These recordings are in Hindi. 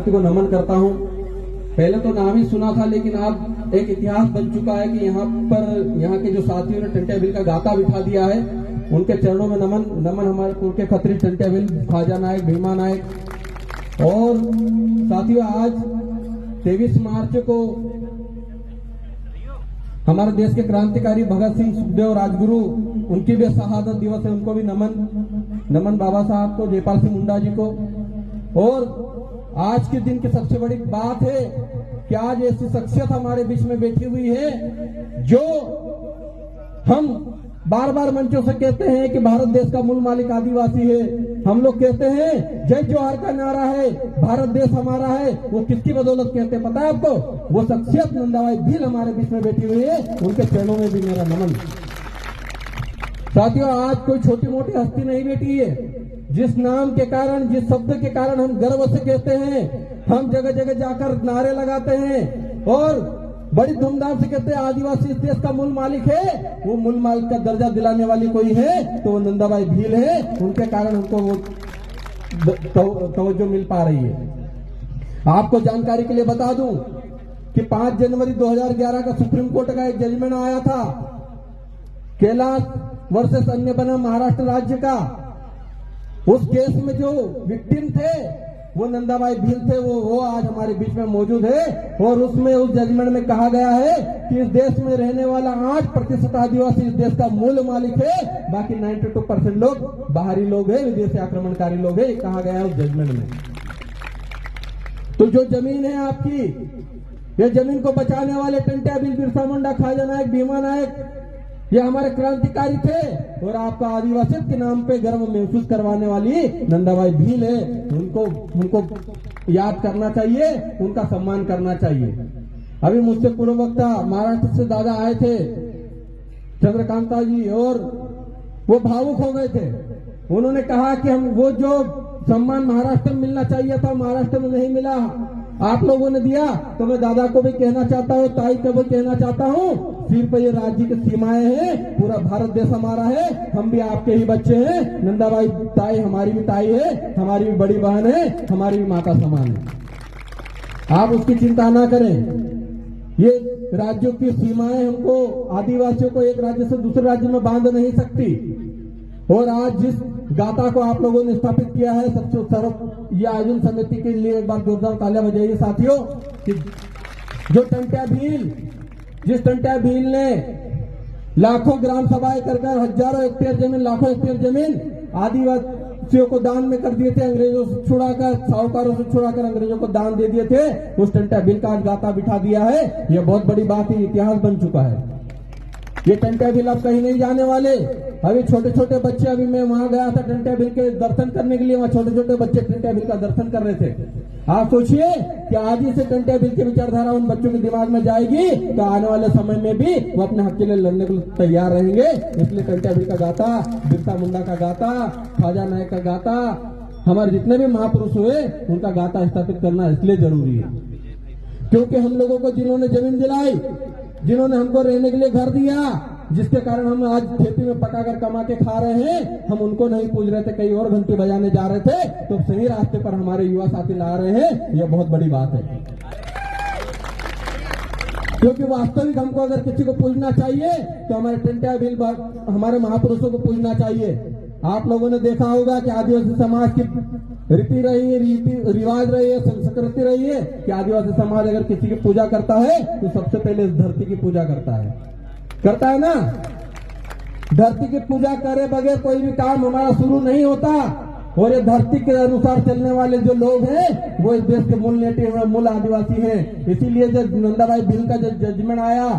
शक्ति को नमन करता हूँ। पहले तो नाम ही सुना था, लेकिन अब एक इतिहास बन चुका है कि यहाँ के जो साथियों ने टंट्या भील का गाता बिठा दिया है, उनके चरणों में नमन। नमन हमारे पूर्व के खत्री टंट्या भील, ख्वाजा नायक, भीमा नायक। और साथियों, आज 23 मार्च को हमारे देश के क्रांतिकारी भगत सिंह, सुखदेव, राजगुरु, उनकी भी शहादत दिवस है, उनको भी नमन बाबा साहब को, जयपाल सिंह मुंडा जी को। और आज के दिन की सबसे बड़ी बात है कि आज ऐसी शख्सियत हमारे बीच में बैठी हुई है जो हम बार बार मंचों से कहते हैं कि भारत देश का मूल मालिक आदिवासी है। हम लोग कहते हैं जय जोहार का नारा है, भारत देश हमारा है। वो किसकी बदौलत कहते हैं पता है आपको? वो शख्सियत नंदाबाई भील हमारे बीच में बैठी हुई है, उनके चरणों में भी मेरा नमन। साथियों, आज कोई छोटी मोटी हस्ती नहीं बैठी है। जिस नाम के कारण, जिस शब्द के कारण हम गर्व से कहते हैं, हम जगह जगह जाकर नारे लगाते हैं और बड़ी धूमधाम से कहते हैं आदिवासी इस देश का मूल मालिक है, वो मूल मालिक का दर्जा दिलाने वाली कोई है तो वो नंदाबाई भील है। उनके कारण हमको वो तवज्जो मिल पा रही है। आपको जानकारी के लिए बता दूं कि 5 जनवरी 2011 का सुप्रीम कोर्ट का एक जजमेंट आया था, कैलाश वर्सेस अन्य बना महाराष्ट्र राज्य का। उस केस में जो विक्टिम थे वो नंदाबाई भील थे। वो आज हमारे बीच में मौजूद है। और उसमें उस जजमेंट में कहा गया है कि इस देश में रहने वाला 8% आदिवासी इस देश का मूल मालिक है, बाकी 92% लोग बाहरी लोग हैं, विदेशी आक्रमणकारी लोग हैं, ये कहा गया है उस जजमेंट में। तो जो जमीन है आपकी, ये जमीन को बचाने वाले टंट्या भील, बिरसा मुंडा, ख्वाजा नायक, भीमा नायक, ये हमारे क्रांतिकारी थे। और आपका आदिवासियत के नाम पे गर्व महसूस करवाने वाली नंदाबाई भील है। उनको याद करना चाहिए, उनका सम्मान करना चाहिए। अभी मुझसे पूर्व वक्ता महाराष्ट्र से दादा आए थे, चंद्रकांता जी, और वो भावुक हो गए थे। उन्होंने कहा कि हम वो जो सम्मान महाराष्ट्र में मिलना चाहिए था, महाराष्ट्र में नहीं मिला, आप लोगों ने दिया। तो मैं दादा को भी कहना चाहता हूँ, ताई को भी कहना चाहता हूँ, सिर पर ये राज्य की सीमाएं हैं, पूरा भारत देश हमारा है, हम भी आपके ही बच्चे हैं। नंदाबाई ताई हमारी भी ताई है, हमारी भी बड़ी बहन है, हमारी भी माता समान है। आप उसकी चिंता ना करें। ये राज्यों की सीमाएं हमको, आदिवासियों को एक राज्य से दूसरे राज्य में बांध नहीं सकती। और आज जिस गाथा को आप लोगों ने स्थापित किया है, सबसे सर्व ये आयोजन समिति के लिए एक बार जोरदार तालियां बजाइए साथियों। कि जो टंट्या भील, जिस टंट्या भील ने लाखों ग्राम सभाएं कर हजारों हेक्टेयर जमीन, लाखों हेक्टेयर जमीन आदिवासियों को दान में कर दिए थे, अंग्रेजों से छुड़ाकर, साहूकारों से छुड़ाकर अंग्रेजों को दान दे दिए थे, उस टंट्या भील का आज गाथा बिठा दिया है। यह बहुत बड़ी बात है, इतिहास बन चुका है। ये टंट्या भील अब कहीं नहीं जाने वाले। अभी छोटे छोटे बच्चे, अभी मैं वहां गया था टंट्या भील के दर्शन करने के लिए, वहां छोटे छोटे बच्चे टंट्या भील का दर्शन कर रहे थे। आप सोचिए कि आज ही से टंट्या भील की विचारधारा उन बच्चों के दिमाग में जाएगी तो आने वाले समय में भी वो अपने हक के लिए लड़ने को तैयार रहेंगे। इसलिए टंट्या भील का गाथा, बिरसा मुंडा का गाथा, ख्वाजा नायक का गाथा, हमारे जितने भी महापुरुष हुए उनका गाथा स्थापित करना इसलिए जरूरी है, क्योंकि हम लोगों को जिन्होंने जमीन दिलाई, जिन्होंने हमको रहने के लिए घर दिया, जिसके कारण हम आज खेती में पकाकर कमा के खा रहे हैं, हम उनको नहीं पूछ रहे थे, कहीं और घंटी बजाने जा रहे थे, तो सही रास्ते पर हमारे युवा साथी ला रहे हैं। यह बहुत बड़ी बात है, क्योंकि वास्तविक हमको अगर किसी को पूजना चाहिए तो हमारे टंट्या भील, हमारे महापुरुषों को पूजना चाहिए। आप लोगों ने देखा होगा कि आदिवासी समाज की रीति रिवाज रही है, संस्कृति रही है कि आदिवासी समाज अगर किसी की पूजा करता है तो सबसे पहले इस धरती की पूजा करता है ना। धरती की पूजा करे बगैर कोई भी काम हमारा शुरू नहीं होता। और ये धरती के अनुसार चलने वाले जो लोग हैं वो इस देश के मूल नेटिव हैं, मूल आदिवासी हैं। इसीलिए जब नंदाबाई भील का जब जजमेंट आया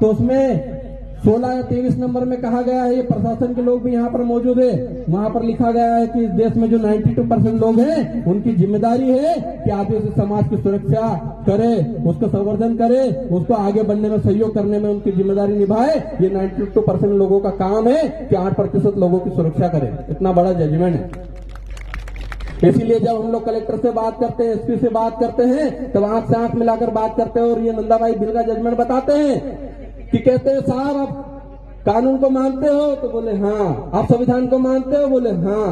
तो उसमें 16 या 23 नंबर में कहा गया है, ये प्रशासन के लोग भी यहाँ पर मौजूद है, वहां पर लिखा गया है कि इस देश में जो 92% लोग हैं उनकी जिम्मेदारी है कि आदिवासी समाज की सुरक्षा करे, उसको संवर्धन करे, उसको आगे बढ़ने में सहयोग करने में उनकी जिम्मेदारी निभाए। ये 92% लोगों का काम है कि 8% लोगों की सुरक्षा करे। इतना बड़ा जजमेंट है। इसीलिए जब हम लोग कलेक्टर से बात करते हैं, एसपी से बात करते हैं, तब आंख से आंख मिलाकर बात करते हैं और ये नंदाबाई भील का जजमेंट बताते हैं कि कहते हैं साहब आप कानून को मानते हो? तो बोले हाँ। आप संविधान को मानते हो? बोले हाँ।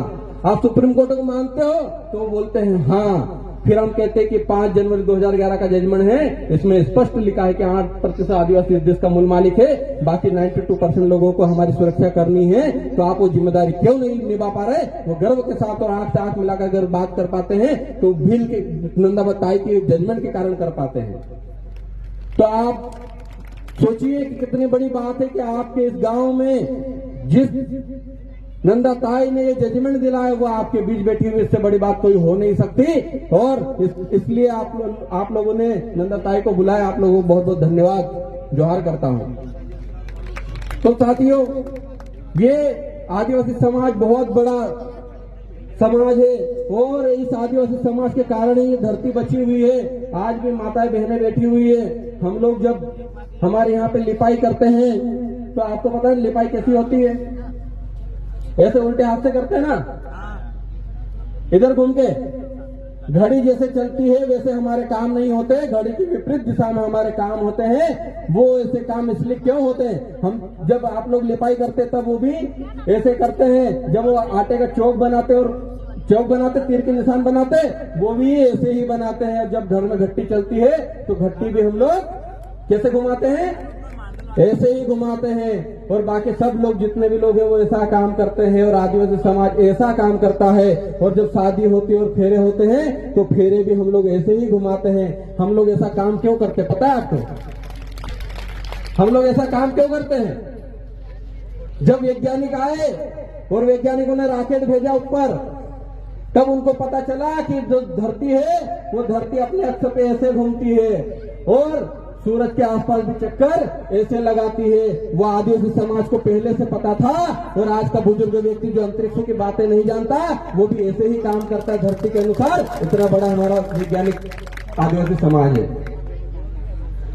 आप सुप्रीम कोर्ट को मानते हो? तो बोलते हैं हाँ। फिर हम कहते हैं कि 5 जनवरी 2011 का जजमेंट है, इसमें स्पष्ट लिखा है कि 8% आदिवासी इस देश का मूल मालिक है, बाकी 92% लोगों को हमारी सुरक्षा करनी है। तो आप वो जिम्मेदारी क्यों नहीं निभा पा रहे? वो गर्व के साथ और आंख से आंख मिलाकर अगर बात कर पाते हैं तो भील के नंदा ताई के जजमेंट के कारण कर पाते हैं। तो आप सोचिए कि कितनी बड़ी बात है कि आपके इस गांव में जिस नंदा ताई ने ये जजमेंट दिलाया वो आपके बीच बैठी हुई, इससे बड़ी बात कोई हो नहीं सकती। और इसलिए आप लोगों ने नंदा ताई को बुलाया, आप लोगों को बहुत बहुत धन्यवाद जोहार करता हूं। तो साथियों, ये आदिवासी समाज बहुत बड़ा समाज है और इस आदिवासी समाज के कारण ही ये धरती बची हुई है। आज भी माताएं बहनें बैठी हुई है। हम लोग जब हमारे यहाँ पे लिपाई करते हैं तो आपको पता है लिपाई कैसी होती है? ऐसे उल्टे हाथ से करते हैं ना, इधर घूम के। घड़ी जैसे चलती है वैसे हमारे काम नहीं होते, घड़ी की विपरीत दिशा में हमारे काम होते हैं। वो ऐसे काम इसलिए क्यों होते हैं? हम जब आप लोग लिपाई करते तब वो भी ऐसे करते हैं। जब वो आटे का चौक बनाते और चौक बनाते, तीर के निशान बनाते, वो भी ऐसे ही बनाते हैं। जब घर में घट्टी चलती है तो घट्टी भी हम लोग कैसे घुमाते हैं? ऐसे ही घुमाते हैं। और बाकी सब लोग जितने भी लोग हैं वो ऐसा काम करते हैं और आदिवासी समाज ऐसा काम करता है। और जब शादी होती है और फेरे होते हैं तो फेरे भी हम लोग ऐसे ही घुमाते हैं। हम लोग ऐसा काम क्यों करते पता है आपको? हम लोग ऐसा काम क्यों करते हैं? जब वैज्ञानिक आए और वैज्ञानिकों ने रॉकेट भेजा ऊपर, तब उनको पता चला कि जो धरती है वो धरती अपने अक्ष पे ऐसे घूमती है और सूरज के आसपास भी चक्कर ऐसे लगाती है। वो आदिवासी समाज को पहले से पता था। और आज का बुजुर्ग व्यक्ति जो अंतरिक्ष की बातें नहीं जानता वो भी ऐसे ही काम करता है धरती के अनुसार। इतना बड़ा हमारा वैज्ञानिक आदिवासी समाज है,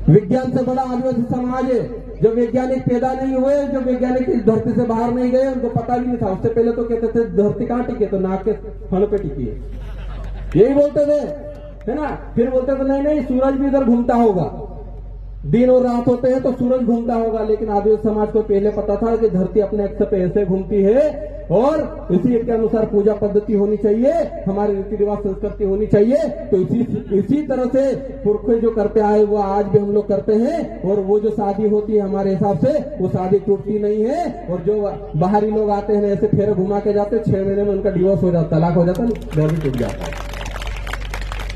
विज्ञान से बड़ा आदिवासी समाज है। जब वैज्ञानिक पैदा नहीं हुए, जब वैज्ञानिक इस धरती से बाहर नहीं गए, उनको पता भी नहीं था। उससे पहले तो कहते थे धरती कहाँ टिकी? तो नाक के फलों पे टिकी है, यही बोलते थे, है ना। फिर बोलते थे नहीं सूरज भी इधर घूमता होगा, दिन और रात होते हैं तो सूरज घूमता होगा। लेकिन आदिवासी समाज को पहले पता था कि धरती अपने अक्ष पे ऐसे घूमती है और इसी के अनुसार पूजा पद्धति होनी चाहिए, हमारे रीति रिवाज संस्कृति होनी चाहिए। तो इसी तरह से पुरखे जो करते आए वो आज भी हम लोग करते हैं। और वो जो शादी होती है हमारे हिसाब से वो शादी टूटती नहीं है। और जो बाहरी लोग आते हैं ऐसे फेरे घुमा के जाते, 6 महीने में उनका डिवोर्स हो जाता, तलाक हो जाता, घर भी टूट जाता है।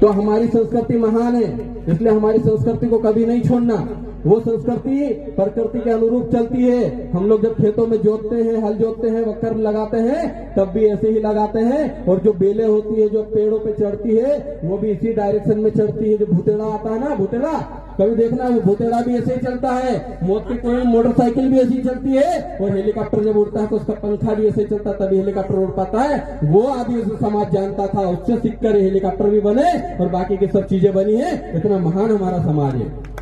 तो हमारी संस्कृति महान है, इसलिए हमारी संस्कृति को कभी नहीं छोड़ना। वो संस्कृति प्रकृति के अनुरूप चलती है। हम लोग जब खेतों में जोतते हैं, हल जोतते हैं, वक्र लगाते हैं, तब भी ऐसे ही लगाते हैं। और जो बेलें होती है जो पेड़ों पे चढ़ती है वो भी इसी डायरेक्शन में चढ़ती है। जो भुतेड़ा आता है ना, भुतेड़ा कभी देखना, वो भुतेड़ा भी ऐसे ही चलता है। मोटरसाइकिल भी ऐसी चलती है। और हेलीकॉप्टर जब उड़ता है तो उसका पंखा भी ऐसे चलता है, तभी हेलीकॉप्टर उड़ पाता है। वो आदिवासी समाज जानता था, उससे सीखकर हेलीकॉप्टर भी बने और बाकी की सब चीजें बनी है। इतना महान हमारा समाज है।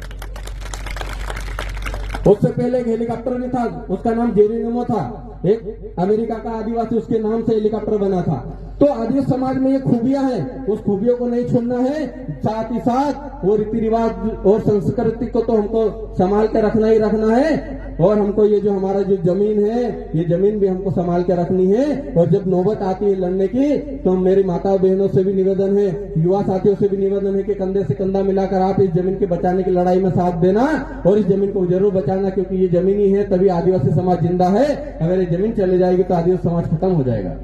उससे पहले एक हेलीकॉप्टर भी था, उसका नाम जेरिनिमो था। एक अमेरिका का आदिवासी, उसके नाम से हेलीकॉप्टर बना था। तो आदिवासी समाज में ये खूबियां हैं, उस खूबियों को नहीं छोड़ना है। साथ ही साथ वो रीति रिवाज और संस्कृति को तो हमको संभाल के रखना ही रखना है। और हमको ये जो हमारा जो जमीन है, ये जमीन भी हमको संभाल के रखनी है। और जब नौबत आती है लड़ने की तो मेरी माता बहनों से भी निवेदन है, युवा साथियों से भी निवेदन है कि कंधे से कंधा मिलाकर आप इस जमीन के बचाने की लड़ाई में साथ देना और इस जमीन को जरूर बचाना, क्योंकि ये जमीन ही है तभी आदिवासी समाज जिंदा है। अगर ये जमीन चले जाएगी तो आदिवासी समाज खत्म हो जाएगा।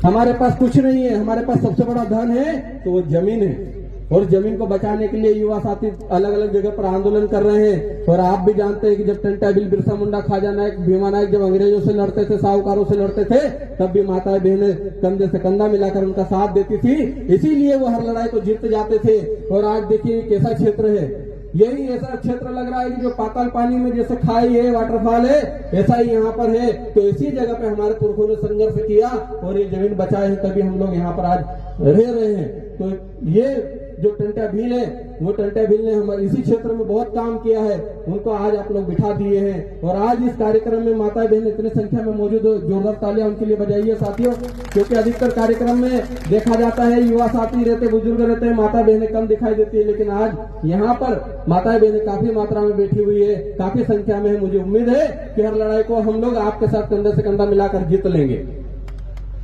हमारे पास कुछ नहीं है, हमारे पास सबसे बड़ा धन है तो वो जमीन है। और जमीन को बचाने के लिए युवा साथी अलग अलग जगह पर आंदोलन कर रहे हैं। और आप भी जानते हैं कि जब टंटा बिल, बिरसा मुंडा, खाजा नायक, भीमा नायक जब अंग्रेजों से लड़ते थे, साहूकारों से लड़ते थे, तब भी माताएं बहनें कंधे से कंधा मिलाकर उनका साथ देती थी। इसीलिए वो हर लड़ाई को जीत जाते थे। और आज देखिए कैसा क्षेत्र है, यही ऐसा क्षेत्र लग रहा है कि जो पाताल पानी में जैसे खाई है, वाटरफॉल है, ऐसा ही यहाँ पर है। तो इसी जगह पे हमारे पुरखों ने संघर्ष किया और ये जमीन बचाए है, तभी हम लोग यहाँ पर आज रह रहे हैं। तो ये जो टंटा भील है, वो टंटा भील ने हमारे इसी क्षेत्र में बहुत काम किया है, उनको आज आप लोग बिठा दिए हैं। और आज इस कार्यक्रम में माता बहन इतनी संख्या में मौजूद हो, जोरदार तालियां उनके लिए बजाइए साथियों। क्योंकि अधिकतर कार्यक्रम में देखा जाता है युवा साथी रहते, बुजुर्ग रहते हैं, माता बहनें कम दिखाई देती है। लेकिन आज यहाँ पर माता बहनें काफी मात्रा में बैठी हुई है, काफी संख्या में है। मुझे उम्मीद है कि हर लड़ाई को हम लोग आपके साथ कंधे से कंधा मिलाकर जीत लेंगे।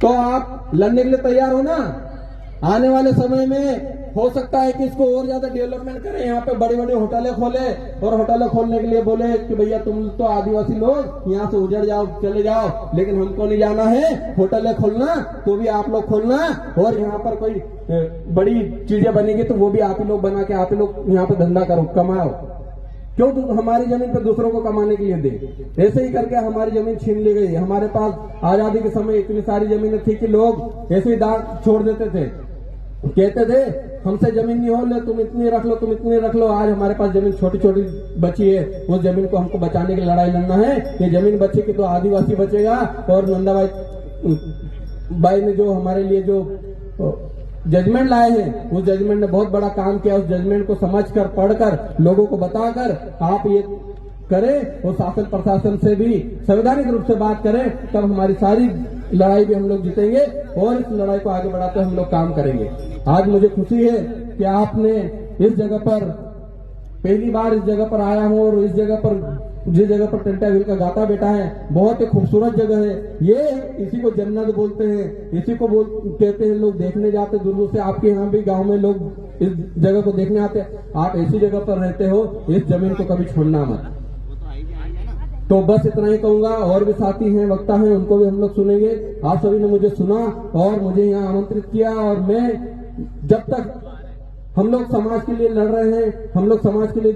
तो आप लड़ने के लिए तैयार हो ना? आने वाले समय में हो सकता है कि इसको और ज्यादा डेवलपमेंट करें, यहाँ पे बड़ी बड़ी होटलें खोले और होटलें खोलने के लिए बोले कि भैया तुम तो आदिवासी लोग यहाँ से उजड़ जाओ, चले जाओ, लेकिन हमको नहीं जाना है, होटलें खोलना तो भी आप लोग खोलना, और यहाँ पर कोई बड़ी चीजें बनेगी तो वो भी आप ही लोग बना के आप ही लोग यहाँ पे धंधा करो, कमाओ। क्यों हमारी जमीन पे दूसरों को कमाने के लिए दे? ऐसे ही करके हमारी जमीन छीन ली गई। हमारे पास आजादी के समय इतनी सारी जमीनें थी कि लोग ऐसे ही दाग छोड़ देते थे, कहते थे हमसे जमीन नहीं हो, ले तुम इतनी रख लो, तुम इतनी रख लो। आज हमारे पास जमीन छोटी छोटी बची है, उस जमीन को हमको बचाने की लड़ाई लड़ना है। ये जमीन बचेगी तो आदिवासी बचेगा। और नंदाबाई ने जो हमारे लिए जो जजमेंट लाए हैं, उस जजमेंट ने बहुत बड़ा काम किया। उस जजमेंट को समझकर, पढ़कर, लोगों को बताकर आप ये करें और शासन प्रशासन से भी संवैधानिक रूप से बात करें, तब हमारी सारी लड़ाई भी हम लोग जीतेंगे और इस लड़ाई को आगे बढ़ाते हम लोग काम करेंगे। आज मुझे खुशी है कि आपने इस जगह पर, पहली बार इस जगह पर आया हूं, और इस जगह पर, जिस जगह पर टेंटा व्हील का गाता बेटा है, बहुत ही खूबसूरत जगह है ये। इसी को जन्नत बोलते हैं, इसी को कहते हैं। लोग देखने जाते दूर दूर से, आपके यहाँ भी गांव में लोग इस जगह को देखने आते। आप ऐसी जगह पर रहते हो, इस जमीन को कभी छोड़ना मत। तो बस इतना ही कहूंगा। और भी साथी हैं, वक्ता हैं, उनको भी हम लोग सुनेंगे। आप सभी ने मुझे सुना और मुझे यहाँ आमंत्रित किया, और मैं जब तक हम लोग समाज के लिए लड़ रहे हैं, हम लोग समाज के लिए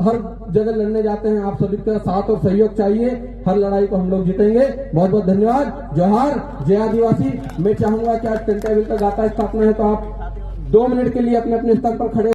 हर जगह लड़ने जाते हैं, आप सभी का साथ और सहयोग चाहिए। हर लड़ाई को हम लोग जीतेंगे। बहुत बहुत धन्यवाद। जोहार, जय आदिवासी। मैं चाहूंगा कि आज टेंटा व्हील का गाता स्थापना है, तो आप 2 मिनट के लिए अपने अपने स्थान पर खड़े